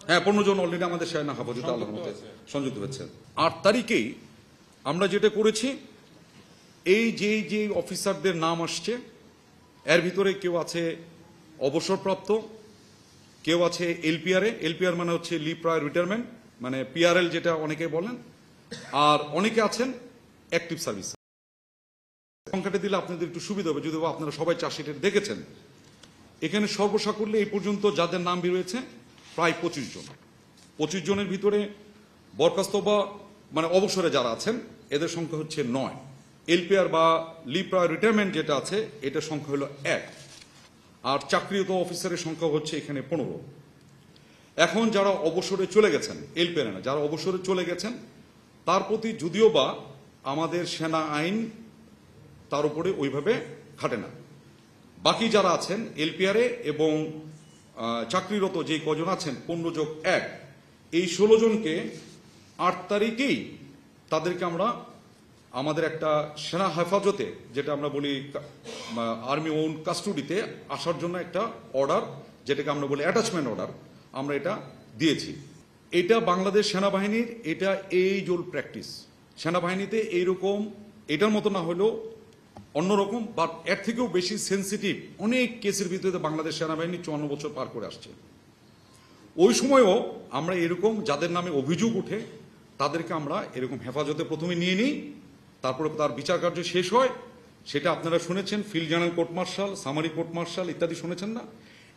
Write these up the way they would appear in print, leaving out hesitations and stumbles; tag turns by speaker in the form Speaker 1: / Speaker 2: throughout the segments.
Speaker 1: হ্যাঁ, 15 জন অলরেডি আমাদের সেনা হেফাজতে আল্লাহর মতে সংযুক্ত হয়েছে। 8 তারিখেই আমরা যেটা করেছি, এই যে অফিসারদের নাম আসছে, এর ভিতরে কেউ আছে অবসরপ্রাপ্ত, কেউ আছে এলপিআর মানে হচ্ছে লিভ প্রায়র রিটায়ারমেন্ট, মানে পিআরএল যেটা অনেকে বলেন, আর অনেকে আছেন অ্যাক্টিভ সার্ভিস। সংখ্যাটা দিলে আপনাদের একটু সুবিধা হবে, যদিও আপনারা সবাই চার্জশিটে দেখেছেন। এখানে সর্বসাকুল্যে এই পর্যন্ত যাদের নাম বেরিয়েছে প্রায় 25 জন। 25 জনের ভিতরে বরখাস্ত বা মানে অবসরে যারা আছেন এদের সংখ্যা হচ্ছে 9। এলপিআর বা লিভ প্রায়র রিটায়ারমেন্ট যেটা আছে এটার সংখ্যা হলো 1। আর চাকরিরত অফিসারের সংখ্যা হচ্ছে এখানে 15। এখন যারা অবসরে চলে গেছেন, এলপিআর না, যারা অবসরে চলে গেছেন তার প্রতি যদিও বা আমাদের সেনা আইন তার উপরে ওইভাবে খাটে না। বাকি যারা আছেন এলপিআরে এবং চাকরিরত যে কজন আছেন 15+1, এই 16 জনকে 8 তারিখেই তাদেরকে আমরা আমাদের একটা সেনা হেফাজতে, যেটা আমরা বলি আর্মি ওন কাস্টডিতে আসার জন্য একটা অর্ডার, যেটাকে আমরা বলি অ্যাটাচমেন্ট অর্ডার, আমরা এটা দিয়েছি। এটা বাংলাদেশ সেনাবাহিনীর এটা এই জোল প্র্যাকটিস। সেনাবাহিনীতে এইরকম এটার মতো না হলেও অন্যরকম বা এর থেকেও বেশি সেন্সিটিভ অনেক কেসের ভিতরে বাংলাদেশ সেনাবাহিনী 54 বছর পার করে আসছে। ওই সময়ও আমরা এরকম যাদের নামে অভিযোগ উঠে তাদেরকে আমরা এরকম হেফাজতে প্রথমে নিয়ে নিই, তারপরে তার বিচার কার্য শেষ হয়। সেটা আপনারা শুনেছেন, field general court martial, summary court martial ইত্যাদি শুনেছেন না?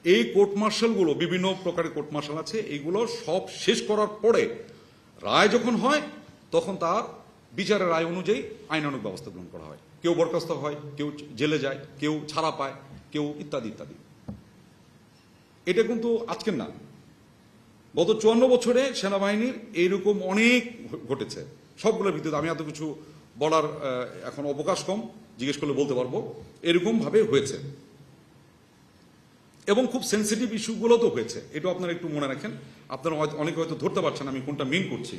Speaker 1: এই কোর্ট মার্শালগুলো বিভিন্ন প্রকারের কোর্ট মার্শাল আছে, এইগুলো সব শেষ করার পরে রায় যখন হয় তখন তার বিচারের রায় অনুযায়ী আইনানুগ ব্যবস্থা গ্রহণ করা হয়। কেউ বরখাস্ত হয়, কেউ জেলে যায়, কেউ ছাড়া পায়, কেউ ইত্যাদি ইত্যাদি। এটা কিন্তু আজকের না, গত 54 বছরে সেনাবাহিনীর এইরকম অনেক ঘটেছে। সবগুলোর ভিতরে আমি এত কিছু বলার এখন অবকাশ কম, জিজ্ঞেস করলে বলতে পারবো। এরকম ভাবে হয়েছে এবং খুব সেন্সিটিভ ইস্যুগুলো তো হয়েছে, এটাও আপনারা একটু মনে রাখেন। আপনারা অনেকে হয়তো ধরতে পারছেন আমি কোনটা মিন করছি।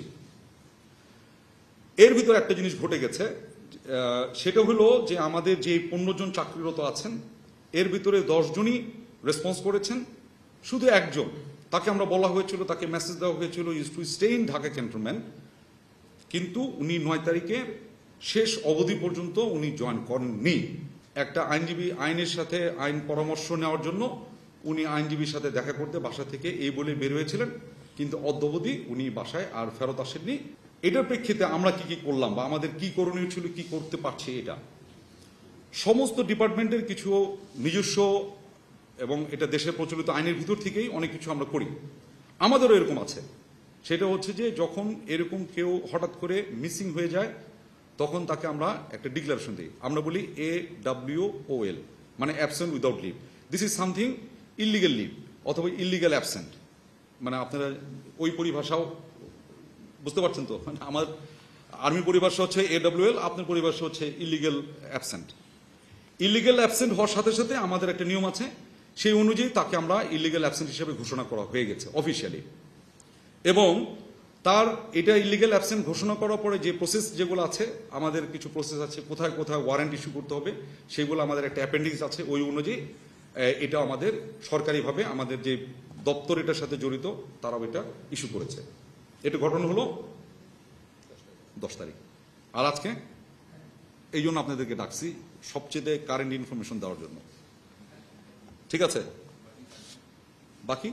Speaker 1: এর ভিতরে একটা জিনিস ঘটে গেছে, সেটা হলো যে আমাদের যে 15 জন চাকরিরত আছেন এর ভিতরে 10 জনই রেসপন্স করেছেন। শুধু একজন, তাকে আমরা বলা হয়েছিল, তাকে মেসেজ দেওয়া হয়েছিল is to stay in Dhaka cantonment, কিন্তু উনি 9 তারিখের শেষ অবধি পর্যন্ত উনি জয়েন করেননি। একটা আইনজীবী আইনের সাথে আইন পরামর্শ নেওয়ার জন্য উনি আইনজীবীর সাথে দেখা করতে বাসা থেকে এই বলে বের হয়েছিলেন, কিন্তু অদ্যাবধি উনি বাসায় আর ফেরত আসেননি। এটার প্রেক্ষিতে আমরা কি করলাম বা আমাদের কি করণীয় ছিল, কি করতে পারছি, এটা সমস্ত ডিপার্টমেন্টের কিছু নিজস্ব এবং এটা দেশের প্রচলিত আইনের ভিতর থেকেই অনেক কিছু আমরা করি। আমাদেরও এরকম আছে। সেটা হচ্ছে যে যখন এরকম কেউ হঠাৎ করে মিসিং হয়ে যায় তখন তাকে আমরা একটা ডিক্লারেশন দিই, আমরা বলি AWOL, মানে absent without leave. This is something illegal leave অথবা ইলিগাল অ্যাবসেন্ট, মানে আপনারা ওই পরিভাষাও বুঝতে পারছেন তো। মানে আমার আর্মি পরিভাষা হচ্ছে AWOL, আপনার পরিভাষা হচ্ছে ইলিগাল অ্যাবসেন্ট। ইলিগাল অ্যাবসেন্ট হওয়ার সাথে সাথে আমাদের একটা নিয়ম আছে, সেই অনুযায়ী তাকে আমরা ইলিগাল অ্যাবসেন্ট হিসেবে ঘোষণা করা হয়ে গেছে অফিসিয়ালি। এবং তার এটা ইলিগাল অ্যাবসেন্ট ঘোষণা করার পরে যে প্রসেস যেগুলো আছে, আমাদের কিছু প্রসেস আছে, কোথায় কোথায় ওয়ারেন্ট ইস্যু করতে হবে সেগুলো আমাদের একটা অ্যাপেন্ডিক্স আছে। ওই অনুযায়ী এটা আমাদের সরকারিভাবে আমাদের যে দপ্তর এটার সাথে জড়িত তারাও এটা ইস্যু করেছে। এটা ঘটনা হলো 10 তারিখ। আর আজকে এই জন্য আপনাদেরকে ডাকছি সবচেয়ে কারেন্ট ইনফরমেশন দেওয়ার জন্য, ঠিক আছে? বাকি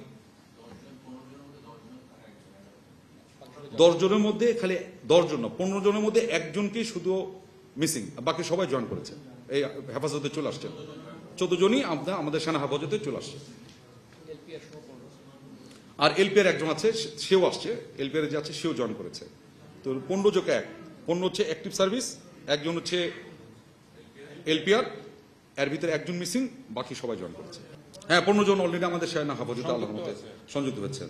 Speaker 1: 10 জনের মধ্যে খালি 10 জন না, 15 জনের মধ্যে একজনকেই শুধু মিসিং, বাকি সবাই জয়েন করেছে, এই হেফাজতে চলে আসছে। 14 জনই আমাদের সেনা হেফাজতে চলে আসছে। আর এলপিআর একজন আছে, সেও আসছে, এলপিআর যে আছে সেও জয়েন করেছে। তো 15+1, 15 হচ্ছে অ্যাক্টিভ সার্ভিস, একজন হচ্ছে এলপিআর, এর ভিতরে একজন মিসিং, বাকি সবাই জয়েন করেছে। হ্যাঁ, 15 জন অলরেডি আমাদের সেনা হেফাজতে আল্লাহর মতে সংযুক্ত হয়েছে।